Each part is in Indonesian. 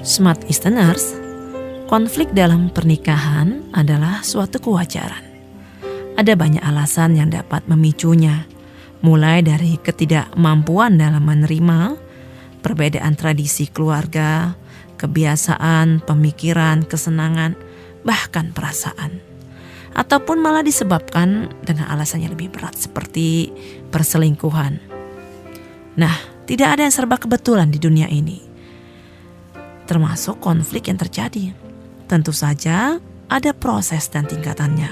Smart listeners, konflik dalam pernikahan adalah suatu kewajaran. Ada banyak alasan yang dapat memicunya, mulai dari ketidakmampuan dalam menerima, perbedaan tradisi keluarga, kebiasaan, pemikiran, kesenangan, bahkan perasaan. Ataupun malah disebabkan dengan alasan yang lebih berat seperti perselingkuhan. Nah, tidak ada yang serba kebetulan di dunia ini, termasuk konflik yang terjadi. Tentu saja ada proses dan tingkatannya.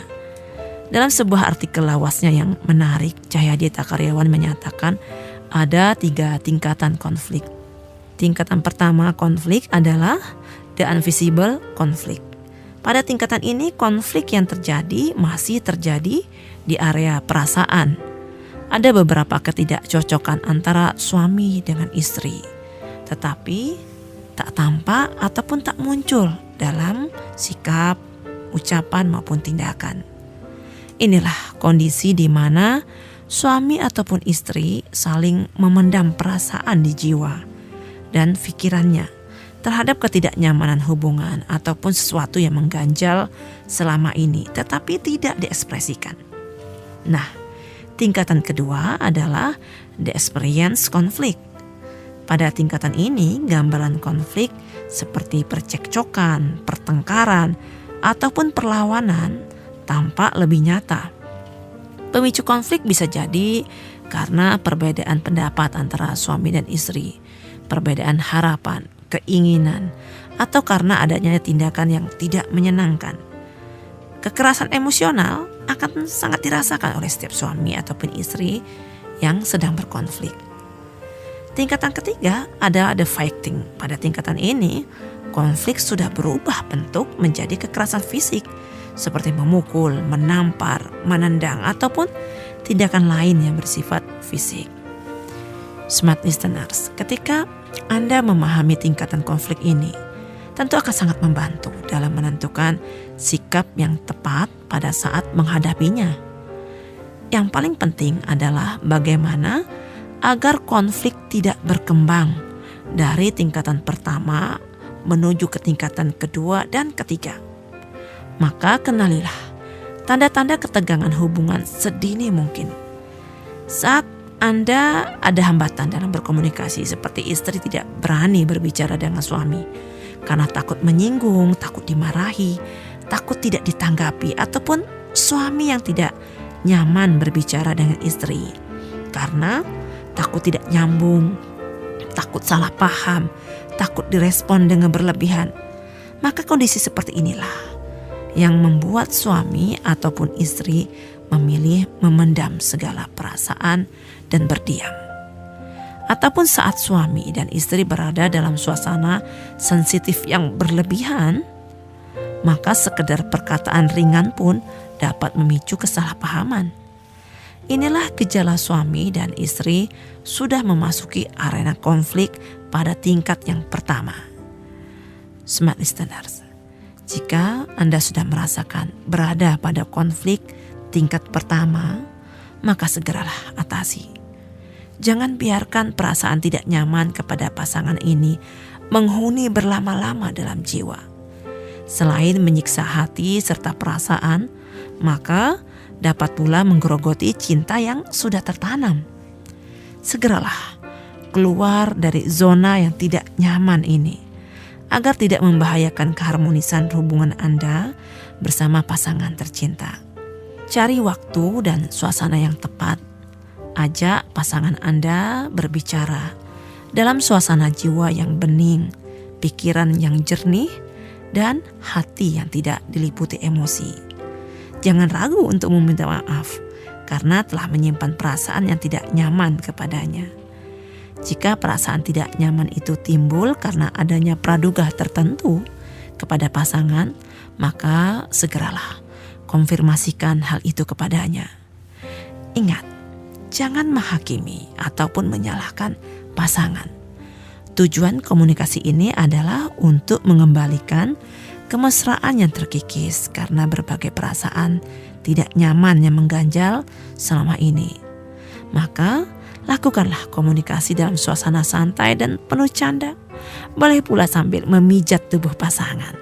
Dalam sebuah artikel lawasnya yang menarik, Cahyadi Karyawan menyatakan ada 3 tingkatan konflik. Tingkatan pertama konflik adalah the invisible conflict. Pada tingkatan ini konflik yang terjadi masih terjadi di area perasaan. Ada beberapa ketidakcocokan antara suami dengan istri, tetapi tak tampak ataupun tak muncul dalam sikap, ucapan maupun tindakan. Inilah kondisi di mana suami ataupun istri saling memendam perasaan di jiwa dan pikirannya terhadap ketidaknyamanan hubungan ataupun sesuatu yang mengganjal selama ini tetapi tidak diekspresikan. Nah, tingkatan kedua adalah the experience conflict. Pada tingkatan ini, gambaran konflik seperti percekcokan, pertengkaran, ataupun perlawanan tampak lebih nyata. Pemicu konflik bisa jadi karena perbedaan pendapat antara suami dan istri, perbedaan harapan, keinginan, atau karena adanya tindakan yang tidak menyenangkan. Kekerasan emosional akan sangat dirasakan oleh setiap suami ataupun istri yang sedang berkonflik. Tingkatan ketiga adalah the fighting. Pada tingkatan ini, konflik sudah berubah bentuk menjadi kekerasan fisik seperti memukul, menampar, menendang, ataupun tindakan lain yang bersifat fisik. Smart listeners, ketika Anda memahami tingkatan konflik ini, tentu akan sangat membantu dalam menentukan sikap yang tepat pada saat menghadapinya. Yang paling penting adalah bagaimana agar konflik tidak berkembang dari tingkatan pertama menuju ke tingkatan kedua dan ketiga. Maka kenalilah tanda-tanda ketegangan hubungan sedini mungkin. Saat Anda ada hambatan dalam berkomunikasi seperti istri tidak berani berbicara dengan suami karena takut menyinggung, takut dimarahi, takut tidak ditanggapi, ataupun suami yang tidak nyaman berbicara dengan istri karena takut tidak nyambung, takut salah paham, takut direspon dengan berlebihan. Maka kondisi seperti inilah yang membuat suami ataupun istri memilih memendam segala perasaan dan berdiam. Ataupun saat suami dan istri berada dalam suasana sensitif yang berlebihan, maka sekedar perkataan ringan pun dapat memicu kesalahpahaman. Inilah gejala suami dan istri sudah memasuki arena konflik pada tingkat yang pertama. Smart listeners, jika Anda sudah merasakan berada pada konflik tingkat pertama, maka segeralah atasi. Jangan biarkan perasaan tidak nyaman kepada pasangan ini menghuni berlama-lama dalam jiwa. Selain menyiksa hati serta perasaan, maka dapat pula menggerogoti cinta yang sudah tertanam. Segeralah keluar dari zona yang tidak nyaman ini, agar tidak membahayakan keharmonisan hubungan Anda bersama pasangan tercinta. Cari waktu dan suasana yang tepat. Ajak pasangan Anda berbicara dalam suasana jiwa yang bening, pikiran yang jernih, dan hati yang tidak diliputi emosi. Jangan ragu untuk meminta maaf karena telah menyimpan perasaan yang tidak nyaman kepadanya. Jika perasaan tidak nyaman itu timbul karena adanya praduga tertentu kepada pasangan, maka segeralah konfirmasikan hal itu kepadanya. Ingat, jangan menghakimi ataupun menyalahkan pasangan. Tujuan komunikasi ini adalah untuk mengembalikan kemesraan yang terkikis karena berbagai perasaan tidak nyaman yang mengganjal selama ini. Maka lakukanlah komunikasi dalam suasana santai dan penuh canda boleh pula sambil memijat tubuh pasangan.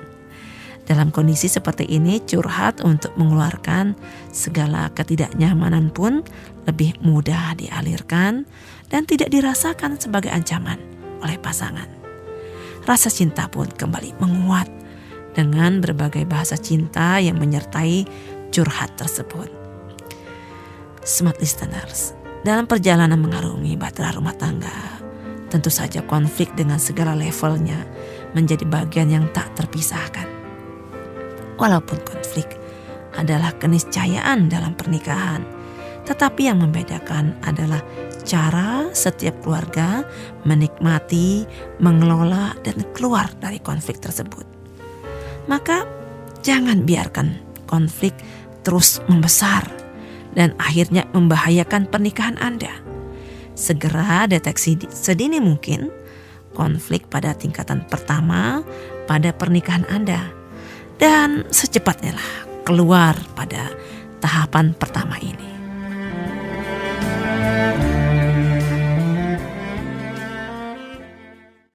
Dalam kondisi seperti ini, curhat untuk mengeluarkan segala ketidaknyamanan pun lebih mudah dialirkan dan tidak dirasakan sebagai ancaman oleh pasangan. Rasa cinta pun kembali menguat dengan berbagai bahasa cinta yang menyertai curhat tersebut. Smart listeners, dalam perjalanan mengarungi bahtera rumah tangga, tentu saja konflik dengan segala levelnya menjadi bagian yang tak terpisahkan. Walaupun konflik adalah keniscayaan dalam pernikahan, tetapi yang membedakan adalah cara setiap keluarga menikmati, mengelola, dan keluar dari konflik tersebut. Maka jangan biarkan konflik terus membesar dan akhirnya membahayakan pernikahan Anda. Segera deteksi sedini mungkin konflik pada tingkatan pertama pada pernikahan Anda. Dan secepatnya lah keluar pada tahapan pertama ini.